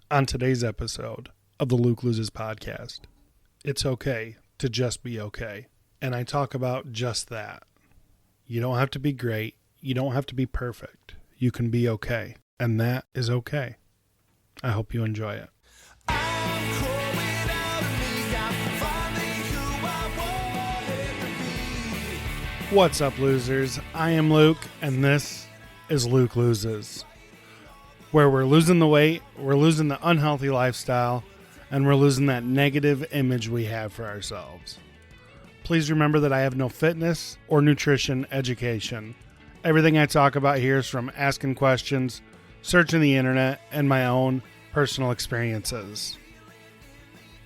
On today's episode of the Luke Loses podcast, it's okay to just be okay. And I talk about just that. You don't have to be great. You don't have to be perfect. You can be okay. And that is okay. I hope you enjoy it. What's up, losers? I am Luke, and this is Luke Loses, where we're losing the weight, we're losing the unhealthy lifestyle, and we're losing that negative image we have for ourselves. Please remember that I have no fitness or nutrition education. Everything I talk about here is from asking questions, searching the internet, and my own personal experiences.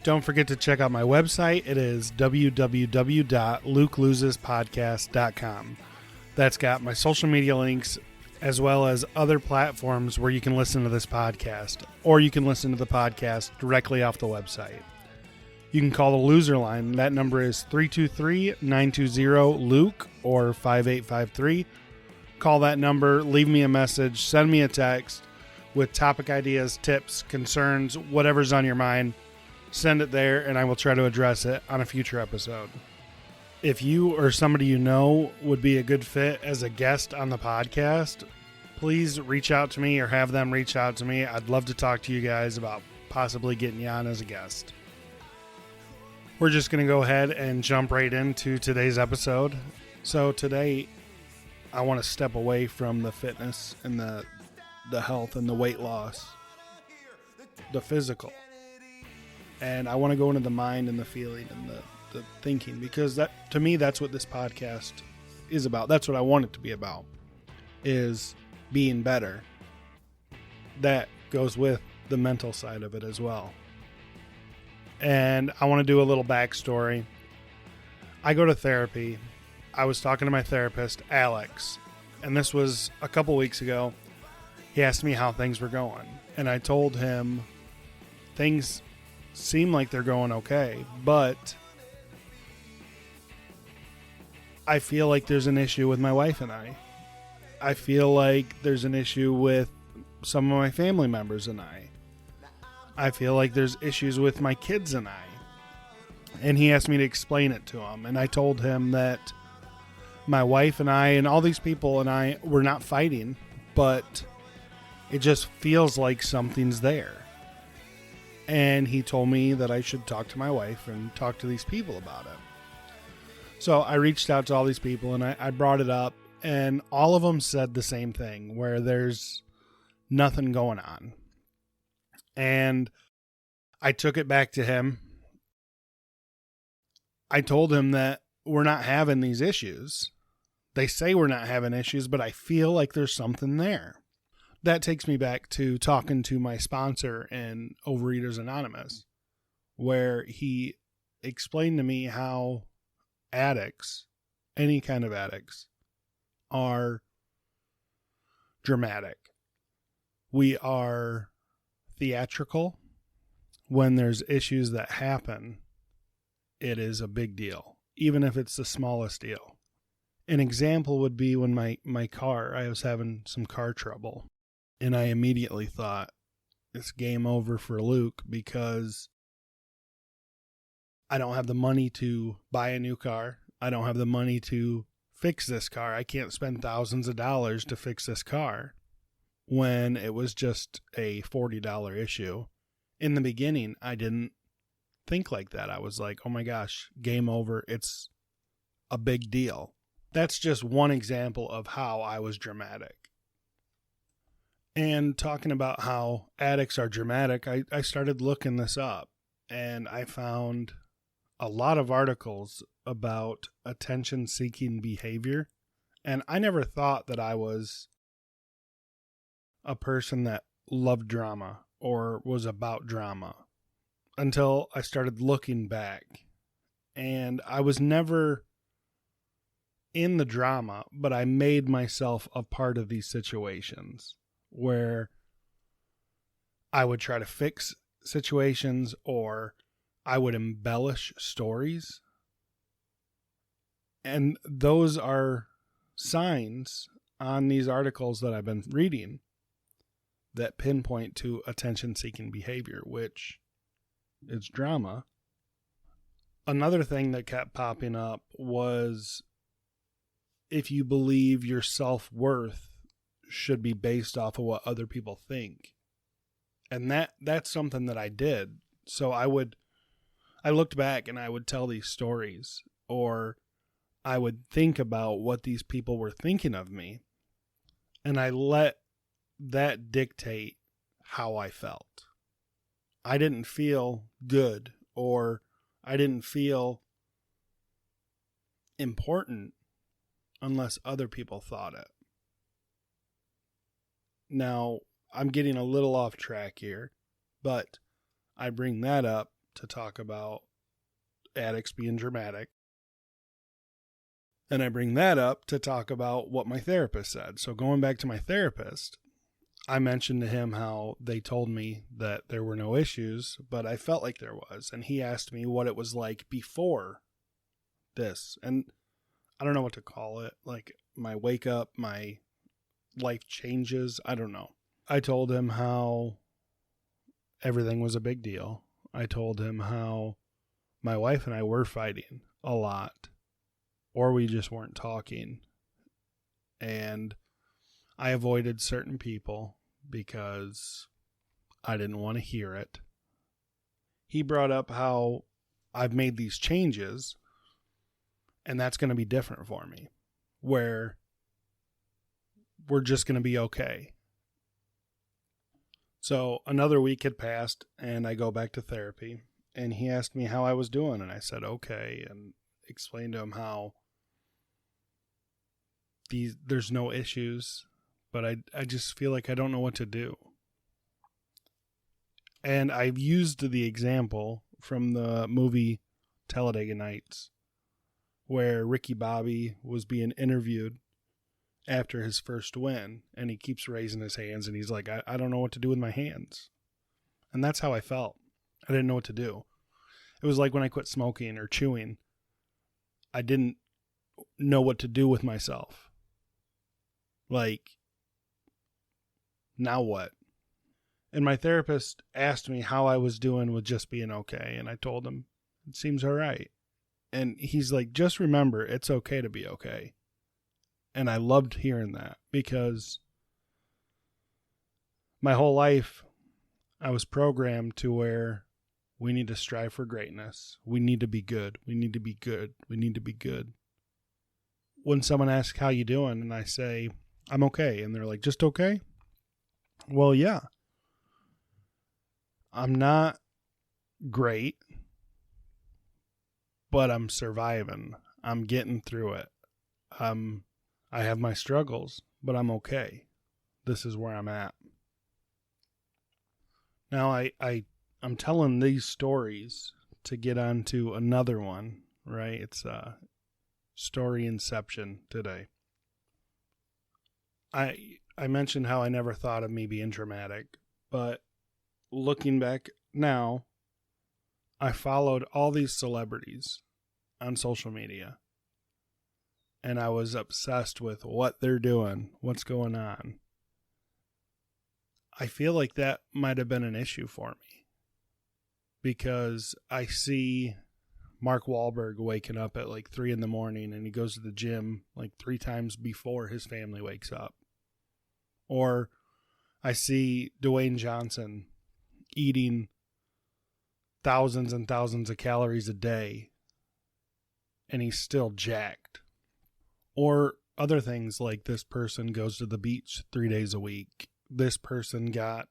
Don't forget to check out my website. It is www.lukelosespodcast.com. That's got my social media links as well as other platforms where you can listen to this podcast, or you can listen to the podcast directly off the website. You can call the loser line. That number is 323-920-LUKE or 5853. Call that number, leave me a message, send me a text with topic ideas, tips, concerns, whatever's on your mind. Send it there, and I will try to address it on a future episode. If you or somebody you know would be a good fit as a guest on the podcast, please reach out to me or have them reach out to me. I'd love to talk to you guys about possibly getting you on as a guest. We're just going to go ahead and jump right into today's episode. So today, I want to step away from the fitness and the health and the weight loss, the physical. And I want to go into the mind and the feeling and the thinking, because that, to me, that's what this podcast is about. That's what I want it to be about, is being better. That goes with the mental side of it as well. And I want to do a little backstory. I go to therapy. I was talking to my therapist, Alex, and this was a couple weeks ago. He asked me how things were going, and I told him things seem like they're going okay, but I feel like there's an issue with my wife and I. I feel like there's an issue with some of my family members and I feel like there's issues with my kids and I. And he asked me to explain it to him, and I told him that my wife and I and all these people and I, we're not fighting, but it just feels like something's there. And he told me that I should talk to my wife and talk to these people about it. So I reached out to all these people and I brought it up, and all of them said the same thing, where there's nothing going on. And I took it back to him. I told him that we're not having these issues. They say we're not having issues, but I feel like there's something there. That takes me back to talking to my sponsor in Overeaters Anonymous, where he explained to me how addicts, any kind of addicts, are dramatic. We are theatrical. When there's issues that happen, it is a big deal, even if it's the smallest deal. An example would be when I was having some car trouble, and I immediately thought, it's game over for Luke, because I don't have the money to buy a new car. I don't have the money to fix this car. I can't spend thousands of dollars to fix this car, when it was just a $40 issue. In the beginning, I didn't think like that. I was like, oh my gosh, game over. It's a big deal. That's just one example of how I was dramatic. And talking about how addicts are dramatic, I started looking this up, and I found a lot of articles about attention-seeking behavior. And I never thought that I was a person that loved drama or was about drama until I started looking back. And I was never in the drama, but I made myself a part of these situations where I would try to fix situations, or I would embellish stories. And those are signs on these articles that I've been reading that pinpoint to attention-seeking behavior, which is drama. Another thing that kept popping up was if you believe your self-worth should be based off of what other people think. And that's something that I did. So I looked back and I would tell these stories, or I would think about what these people were thinking of me, and I let that dictate how I felt. I didn't feel good, or I didn't feel important unless other people thought it. Now, I'm getting a little off track here, but I bring that up to talk about addicts being dramatic. And I bring that up to talk about what my therapist said. So going back to my therapist, I mentioned to him how they told me that there were no issues, but I felt like there was. And he asked me what it was like before this. And I don't know what to call it. Like my wake up, my life changes. I don't know. I told him how everything was a big deal. I told him how my wife and I were fighting a lot, or we just weren't talking. And I avoided certain people because I didn't want to hear it. He brought up how I've made these changes, and that's going to be different for me, where we're just going to be okay. So another week had passed, and I go back to therapy, and he asked me how I was doing, and I said okay, and explained to him how there's no issues, but I just feel like I don't know what to do. And I've used the example from the movie Talladega Nights, where Ricky Bobby was being interviewed after his first win, and he keeps raising his hands, and he's like, I don't know what to do with my hands. And that's how I felt. I didn't know what to do. It was like when I quit smoking or chewing. I didn't know what to do with myself. Like, now what? And my therapist asked me how I was doing with just being okay, and I told him, it seems all right. And he's like, just remember, it's okay to be okay. And I loved hearing that, because my whole life I was programmed to where we need to strive for greatness. We need to be good. We need to be good. We need to be good. When someone asks how you doing, and I say, I'm okay, and they're like, just okay? Well, yeah. I'm not great, but I'm surviving. I'm getting through it. I have my struggles, but I'm okay. This is where I'm at. Now, I'm telling these stories to get on to another one, right? It's story inception today. I mentioned how I never thought of me being dramatic, but looking back now, I followed all these celebrities on social media, and I was obsessed with what they're doing, what's going on. I feel like that might have been an issue for me, because I see Mark Wahlberg waking up at like 3 a.m, and he goes to the gym like 3 times before his family wakes up. Or I see Dwayne Johnson eating thousands and thousands of calories a day, and he's still jacked. Or other things like this person goes to the beach 3 days a week. This person got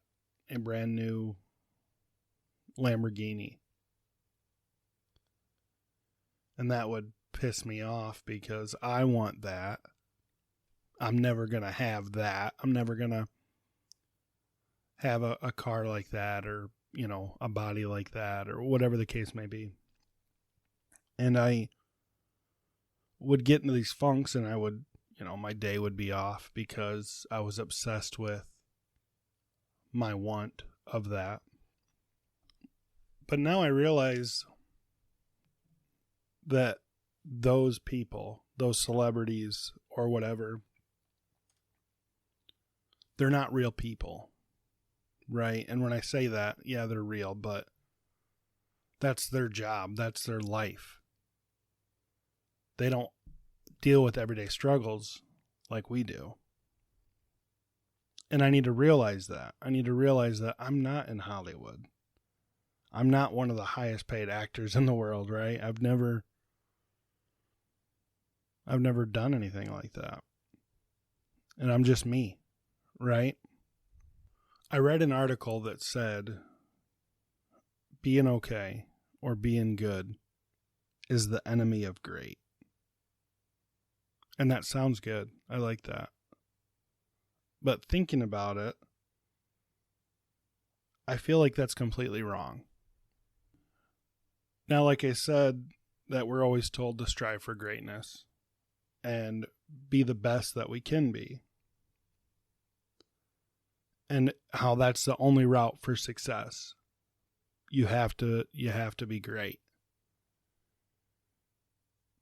a brand new Lamborghini. And that would piss me off, because I want that. I'm never going to have that. I'm never going to have a car like that, or, you know, a body like that, or whatever the case may be. And I would get into these funks, and I would, you know, my day would be off because I was obsessed with my want of that. But now I realize that those people, those celebrities or whatever, they're not real people. right? And when I say that, yeah, they're real, but that's their job. That's their life. They don't deal with everyday struggles like we do. And I need to realize that. I need to realize that I'm not in Hollywood. I'm not one of the highest paid actors in the world, right? I've never done anything like that. And I'm just me, right? I read an article that said being okay or being good is the enemy of great. And that sounds good. I like that. But thinking about it, I feel like that's completely wrong. Now, like I said, that we're always told to strive for greatness and be the best that we can be. And how that's the only route for success. You have to be great.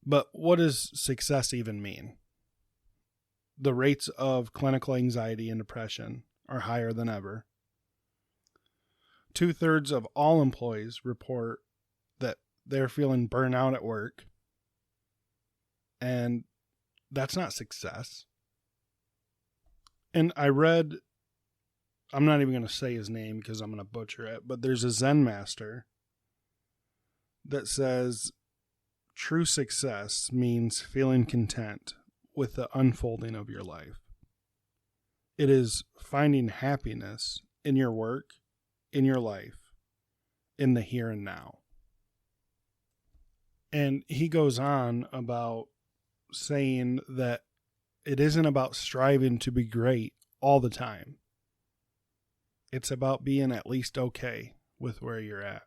But what does success even mean? The rates of clinical anxiety and depression are higher than ever. 2/3 of all employees report that they're feeling burnout at work. And that's not success. And I read, I'm not even going to say his name because I'm going to butcher it, but there's a Zen master that says true success means feeling content with the unfolding of your life. It is finding happiness in your work, in your life, in the here and now. And he goes on about saying that it isn't about striving to be great all the time. It's about being at least okay with where you're at.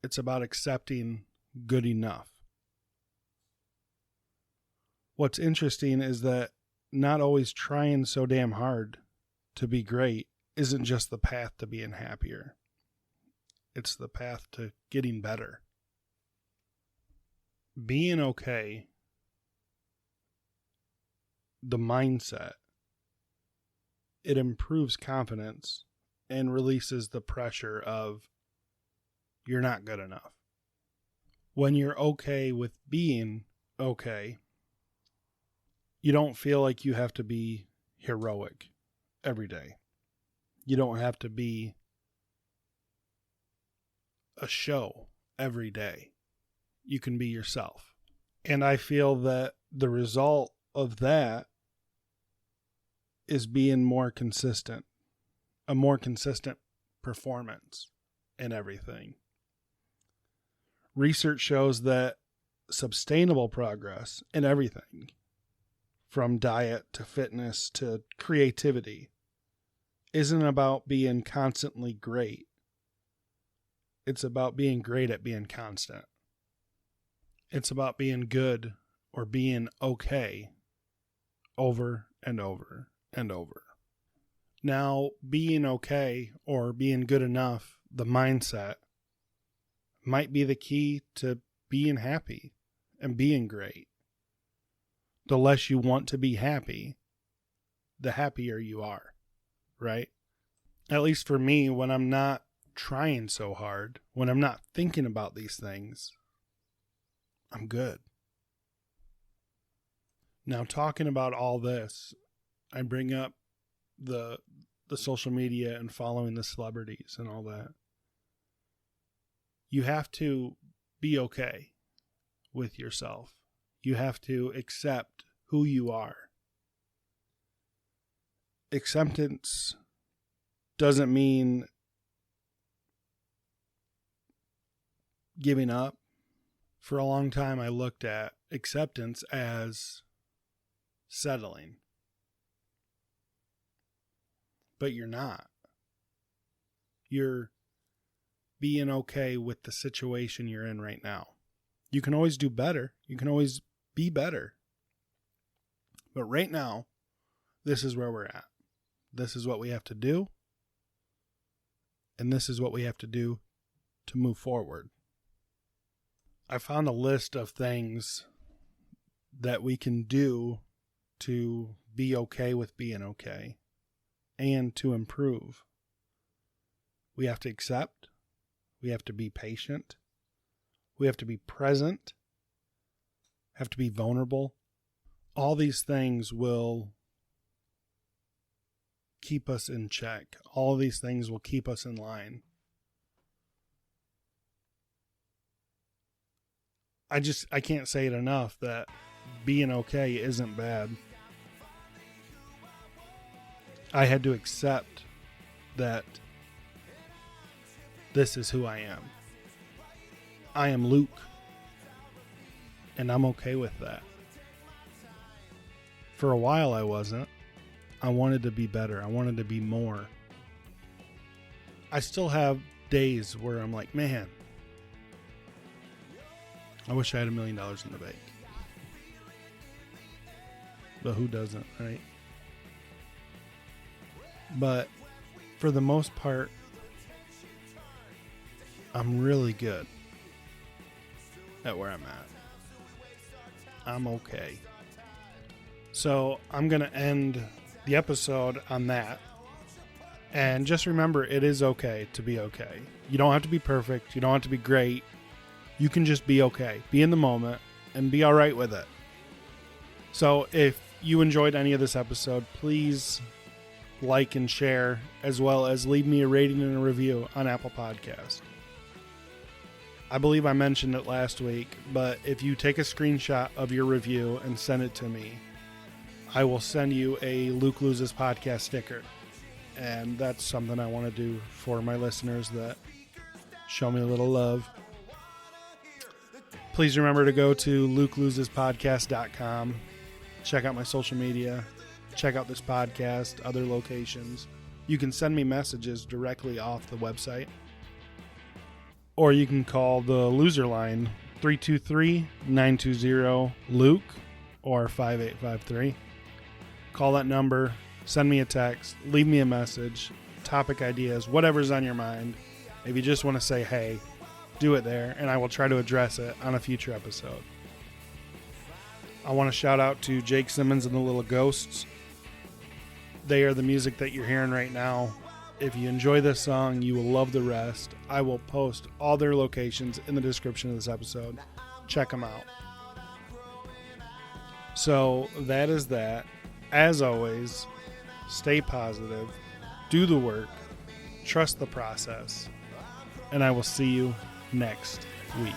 It's about accepting good enough. What's interesting is that not always trying so damn hard to be great isn't just the path to being happier. It's the path to getting better. Being okay, the mindset, it improves confidence and releases the pressure of you're not good enough. When you're okay with being okay, you don't feel like you have to be heroic every day. You don't have to be a show every day. You can be yourself. And I feel that the result of that is being more consistent, a more consistent performance in everything. Research shows that sustainable progress in everything, from diet to fitness to creativity, isn't about being constantly great. It's about being great at being constant. It's about being good or being okay over and over and over. Now, being okay or being good enough, the mindset, might be the key to being happy and being great. The less you want to be happy, the happier you are, right? At least for me, when I'm not trying so hard, when I'm not thinking about these things, I'm good. Now, talking about all this, I bring up the social media and following the celebrities and all that. You have to be okay with yourself. You have to accept who you are. Acceptance doesn't mean giving up. For a long time, I looked at acceptance as settling. But you're not. You're being okay with the situation you're in right now. You can always do better. You can always be better. But right now, this is where we're at. This is what we have to do. And this is what we have to do to move forward. I found a list of things that we can do to be okay with being okay. and to improve. We have to accept. We have to be patient. We have to be present. Have to be vulnerable. All these things will keep us in check. All these things will keep us in line. I can't say it enough that being okay isn't bad. I had to accept that this is who I am. I am Luke, and I'm okay with that. For a while I wasn't. I wanted to be better. I wanted to be more. I still have days where I'm like, man, I wish I had $1 million in the bank. But who doesn't, right? But for the most part, I'm really good at where I'm at. I'm okay. So I'm going to end the episode on that. And just remember, it is okay to be okay. You don't have to be perfect. You don't have to be great. You can just be okay. Be in the moment and be all right with it. So if you enjoyed any of this episode, please like and share, as well as leave me a rating and a review on Apple Podcast. I believe I mentioned it last week, but if you take a screenshot of your review and send it to me, I will send you a Luke Loses Podcast sticker. And that's something I want to do for my listeners that show me a little love. Please remember to go to lukelosespodcast.com. Check out my social media. Check out this podcast, other locations. You can send me messages directly off the website. Or you can call the loser line, 323-920-LUKE or 5853. Call that number, send me a text, leave me a message, topic ideas, whatever's on your mind. If you just want to say, hey, do it there, and I will try to address it on a future episode. I want to shout out to Jake Simmons and the Little Ghosts. They are the music that you're hearing right now. If you enjoy this song, you will love the rest. I will post all their locations in the description of this episode. Check them out. So that is that. As always, stay positive, do the work, trust the process, and I will see you next week.